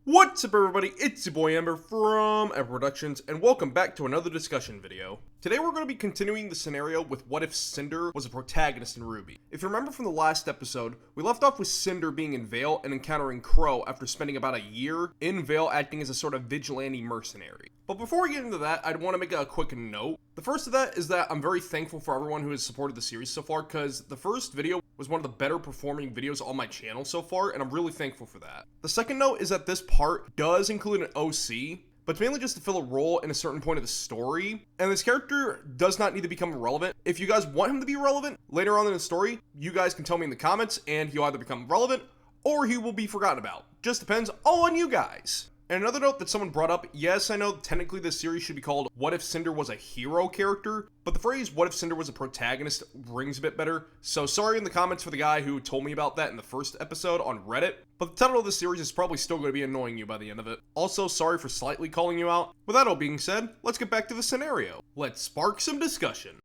What's up everybody, it's your boy Ember from Ember Productions, and welcome back to another discussion video. Today we're going to be continuing the scenario with what if Cinder was a protagonist in RWBY. If you remember from the last episode, we left off with Cinder being in Vale and encountering Crow after spending about a year in Vale acting as a sort of vigilante mercenary. But before we get into that, I'd want to make a quick note. The first of that is that I'm very thankful for everyone who has supported the series so far, because the first video was one of the better performing videos on my channel so far, and I'm really thankful for that. The second note is that this part does include an OC, but it's mainly just to fill a role in a certain point of the story, and this character does not need to become relevant. If you guys want him to be relevant later on in the story, you guys can tell me in the comments, and he'll either become relevant, or he will be forgotten about. Just depends all on you guys. And another note that someone brought up, yes, I know technically this series should be called What If Cinder Was a Hero Character, but the phrase What If Cinder Was a Protagonist rings a bit better, so sorry in the comments for the guy who told me about that in the first episode on Reddit, but the title of this series is probably still going to be annoying you by the end of it. Also, sorry for slightly calling you out. With that all being said, let's get back to the scenario. Let's spark some discussion.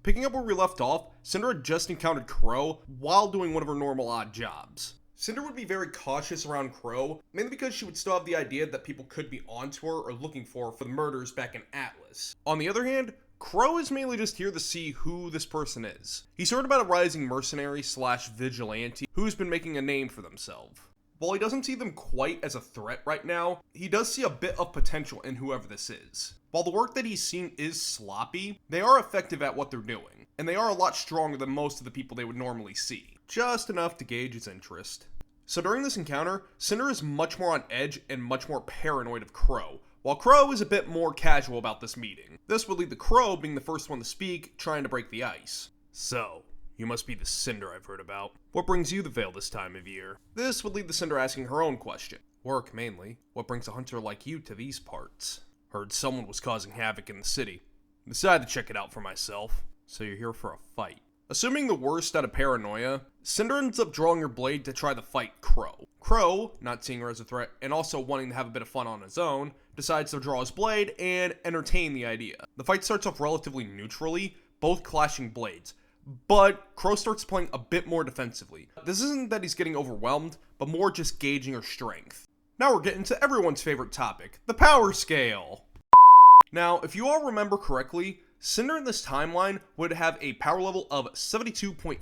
Picking up where we left off, Cinder had just encountered Crow while doing one of her normal odd jobs. Cinder would be very cautious around Crow, mainly because she would still have the idea that people could be onto her or looking for the murders back in Atlas. On the other hand, Crow is mainly just here to see who this person is. He's heard about a rising mercenary slash vigilante who's been making a name for themselves. While he doesn't see them quite as a threat right now, he does see a bit of potential in whoever this is. While the work that he's seen is sloppy, they are effective at what they're doing, and they are a lot stronger than most of the people they would normally see. Just enough to gauge his interest. So during this encounter, Cinder is much more on edge and much more paranoid of Crow, while Crow is a bit more casual about this meeting. This would lead to Crow being the first one to speak, trying to break the ice. So, you must be the Cinder I've heard about. What brings you the Vale this time of year? This would lead to Cinder asking her own question. Work, mainly. What brings a hunter like you to these parts? Heard someone was causing havoc in the city. Decided to check it out for myself. So you're here for a fight. Assuming the worst out of paranoia, Cinder ends up drawing her blade to try to fight Crow. Crow, not seeing her as a threat and also wanting to have a bit of fun on his own, decides to draw his blade and entertain the idea. The fight starts off relatively neutrally, both clashing blades, but Crow starts playing a bit more defensively. This isn't that he's getting overwhelmed, but more just gauging her strength. Now we're getting to everyone's favorite topic, the power scale. Now, if you all remember correctly, Cinder in this timeline would have a power level of 72.5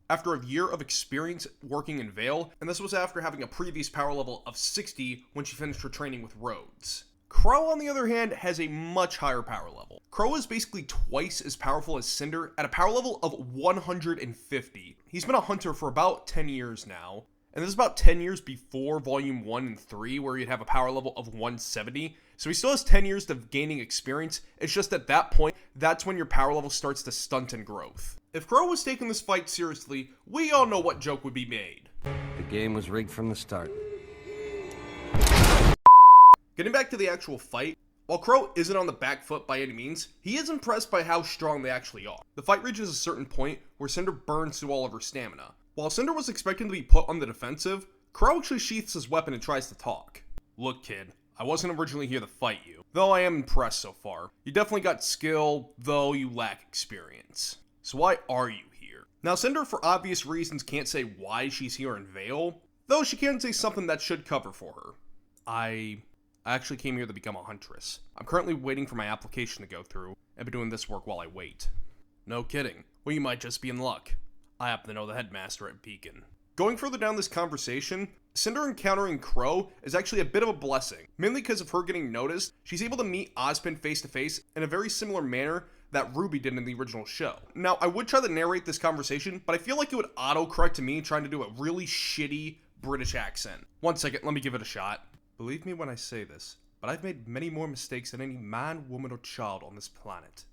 after a year of experience working in Vale, and this was after having a previous power level of 60 when she finished her training with Rhodes. Crow, on the other hand, has a much higher power level. Crow is basically twice as powerful as Cinder at a power level of 150. He's been a hunter for about 10 years now, and this is about 10 years before Volume 1 and 3, where he'd have a power level of 170. So he still has 10 years of gaining experience. It's just at that point, that's when your power level starts to stunt in growth. If Crow was taking this fight seriously, we all know what joke would be made. The game was rigged from the start. Getting back to the actual fight, while Crow isn't on the back foot by any means, he is impressed by how strong they actually are. The fight reaches a certain point where Cinder burns through all of her stamina. While Cinder was expecting to be put on the defensive, Crow actually sheaths his weapon and tries to talk. Look kid, I wasn't originally here to fight you, though I am impressed so far. You definitely got skill, though you lack experience. So why are you here? Now Cinder, for obvious reasons, can't say why she's here in Vale, though she can say something that should cover for her. I actually came here to become a huntress. I'm currently waiting for my application to go through, and been doing this work while I wait. No kidding. Well, you might just be in luck. I happen to know the headmaster at Beacon. Going further down this conversation, Cinder encountering Crow is actually a bit of a blessing. Mainly because of her getting noticed, she's able to meet Ozpin face to face in a very similar manner that RWBY did in the original show. Now, I would try to narrate this conversation, but I feel like it would auto-correct to me trying to do a really shitty British accent. 1 second, let me give it a shot. Believe me when I say this, but I've made many more mistakes than any man, woman, or child on this planet.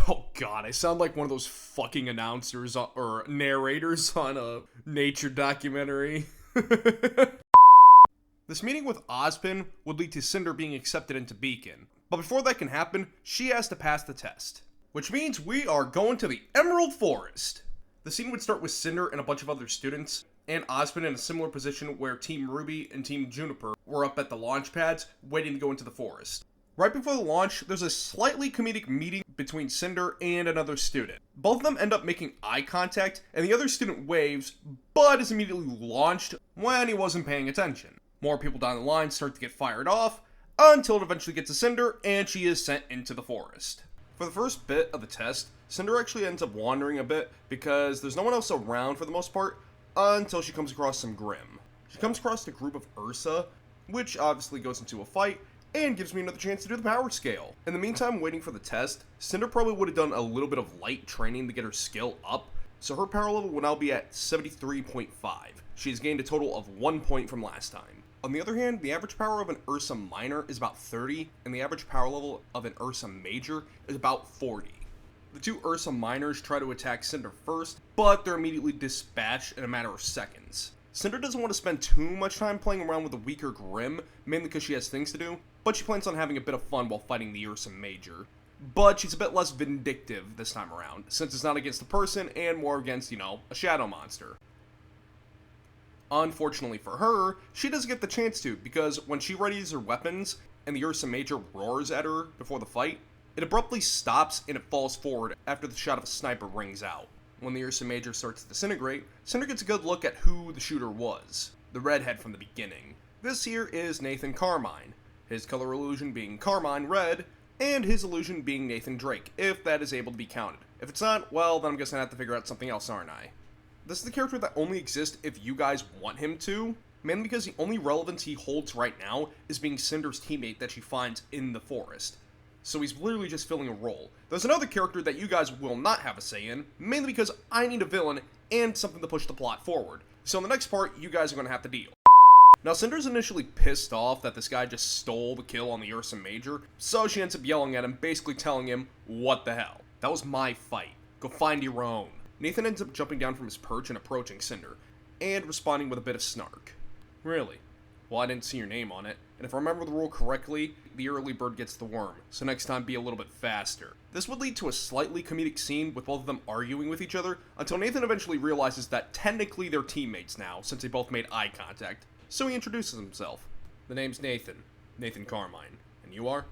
Oh god, I sound like one of those fucking announcers or narrators on a nature documentary. This meeting with Ozpin would lead to Cinder being accepted into Beacon, but before that can happen, she has to pass the test. Which means we are going to the Emerald Forest. The scene would start with Cinder and a bunch of other students, and Ozpin in a similar position where Team RWBY and Team Juniper were up at the launch pads, waiting to go into the forest. Right before the launch, there's a slightly comedic meeting between Cinder and another student. Both of them end up making eye contact, and the other student waves, but is immediately launched when he wasn't paying attention. More people down the line start to get fired off, until it eventually gets to Cinder, and she is sent into the forest. For the first bit of the test, Cinder actually ends up wandering a bit, because there's no one else around for the most part, until she comes across some Grimm. She comes across a group of Ursa, which obviously goes into a fight, and gives me another chance to do the power scale. In the meantime, waiting for the test, Cinder probably would have done a little bit of light training to get her skill up, so her power level will now be at 73.5. She has gained a total of 1 point from last time. On the other hand, the average power of an Ursa Minor is about 30, and the average power level of an Ursa Major is about 40. The two Ursa Minors try to attack Cinder first, but they're immediately dispatched in a matter of seconds. Cinder doesn't want to spend too much time playing around with the weaker Grimm, mainly because she has things to do, but she plans on having a bit of fun while fighting the Ursa Major. But she's a bit less vindictive this time around, since it's not against a person and more against, a shadow monster. Unfortunately for her, she doesn't get the chance to, because when she readies her weapons and the Ursa Major roars at her before the fight, it abruptly stops and it falls forward after the shot of a sniper rings out. When the Ursa Major starts to disintegrate, Cinder gets a good look at who the shooter was, the redhead from the beginning. This here is Nathan Carmine, his color illusion being Carmine Red, and his illusion being Nathan Drake, if that is able to be counted. If it's not, well, then I'm guessing I have to figure out something else, aren't I? This is the character that only exists if you guys want him to, mainly because the only relevance he holds right now is being Cinder's teammate that she finds in the forest. So he's literally just filling a role. There's another character that you guys will not have a say in, mainly because I need a villain and something to push the plot forward. So in the next part, you guys are going to have to deal. Now, Cinder's initially pissed off that this guy just stole the kill on the Ursa Major, so she ends up yelling at him, basically telling him, what the hell? That was my fight. Go find your own. Nathan ends up jumping down from his perch and approaching Cinder, and responding with a bit of snark. Really? Well, I didn't see your name on it, and if I remember the rule correctly, the early bird gets the worm, so next time be a little bit faster. This would lead to a slightly comedic scene with both of them arguing with each other, until Nathan eventually realizes that technically they're teammates now, since they both made eye contact, so he introduces himself. The name's Nathan. Nathan Carmine. And you are?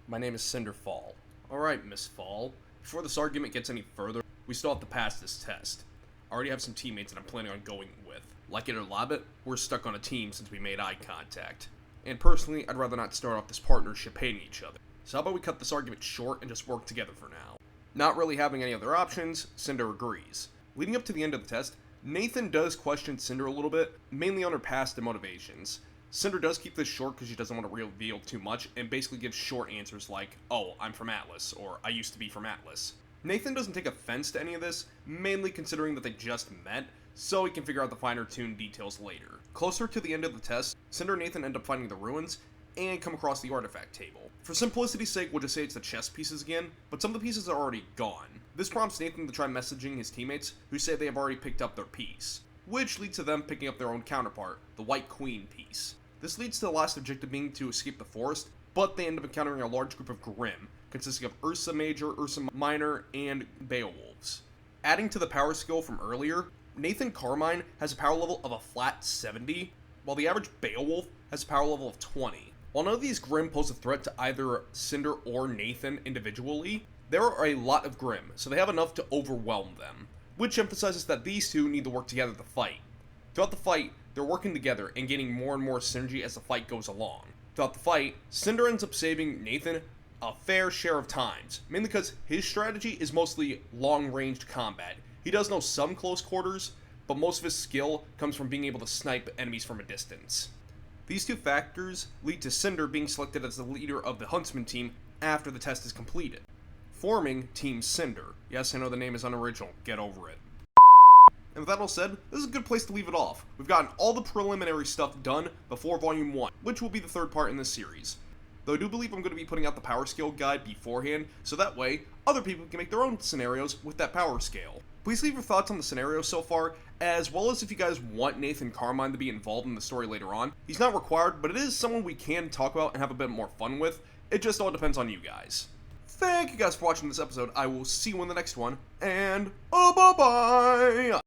My name is Cinder Fall. Alright, Miss Fall. Before this argument gets any further, we still have to pass this test. I already have some teammates that I'm planning on going with. Like it or love it, we're stuck on a team since we made eye contact. And personally, I'd rather not start off this partnership hating each other. So how about we cut this argument short and just work together for now? Not really having any other options, Cinder agrees. Leading up to the end of the test, Nathan does question Cinder a little bit, mainly on her past and motivations. Cinder does keep this short because she doesn't want to reveal too much, and basically gives short answers like, oh, I'm from Atlas, or I used to be from Atlas. Nathan doesn't take offense to any of this, mainly considering that they just met, so he can figure out the finer-tuned details later. Closer to the end of the test, Cinder and Nathan end up finding the ruins, and come across the artifact table. For simplicity's sake, we'll just say it's the chess pieces again, but some of the pieces are already gone. This prompts Nathan to try messaging his teammates, who say they have already picked up their piece, which leads to them picking up their own counterpart, the White Queen piece. This leads to the last objective being to escape the forest, but they end up encountering a large group of Grimm, consisting of Ursa Major, Ursa Minor, and Beowulfs. Adding to the power skill from earlier, Nathan Carmine has a power level of a flat 70, while the average Beowulf has a power level of 20. While none of these Grimm pose a threat to either Cinder or Nathan individually, there are a lot of Grimm, so they have enough to overwhelm them, which emphasizes that these two need to work together to fight. Throughout the fight, they're working together and gaining more and more synergy as the fight goes along. Throughout the fight, Cinder ends up saving Nathan a fair share of times, mainly because his strategy is mostly long-ranged combat. He does know some close quarters, but most of his skill comes from being able to snipe enemies from a distance. These two factors lead to Cinder being selected as the leader of the Huntsman team after the test is completed, forming Team Cinder. Yes, I know the name is unoriginal, get over it. And with that all said, this is a good place to leave it off. We've gotten all the preliminary stuff done before Volume 1, which will be the third part in this series. Though I do believe I'm going to be putting out the power scale guide beforehand, so that way, other people can make their own scenarios with that power scale. Please leave your thoughts on the scenario so far, as well as if you guys want Nathan Carmine to be involved in the story later on. He's not required, but it is someone we can talk about and have a bit more fun with. It just all depends on you guys. Thank you guys for watching this episode. I will see you in the next one, and bye-bye!